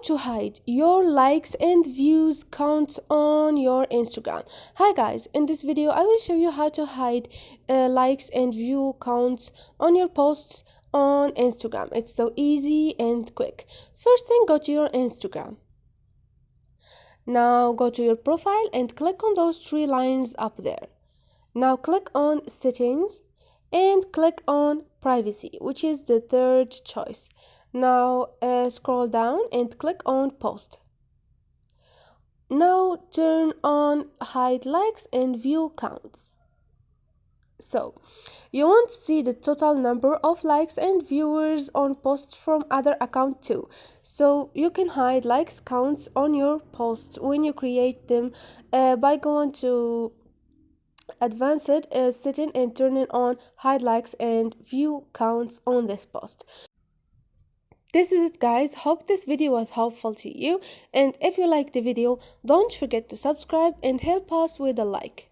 to hide your likes and views counts on your Instagram. Hi guys, in this video I will show you how to hide likes and view counts on your posts on Instagram. It's so easy and quick. First thing, go to your Instagram. Now go to your profile and click on those three lines up there. Now click on settings and click on privacy, which is the third choice. Now scroll down and click on post. Now turn on hide likes and view counts. So you won't see the total number of likes and viewers on posts from other accounts too. So you can hide likes counts on your posts when you create them by going to advanced setting and turning on hide likes and view counts on this post. This is it guys, hope this video was helpful to you, and if you liked the video don't forget to subscribe and help us with a like.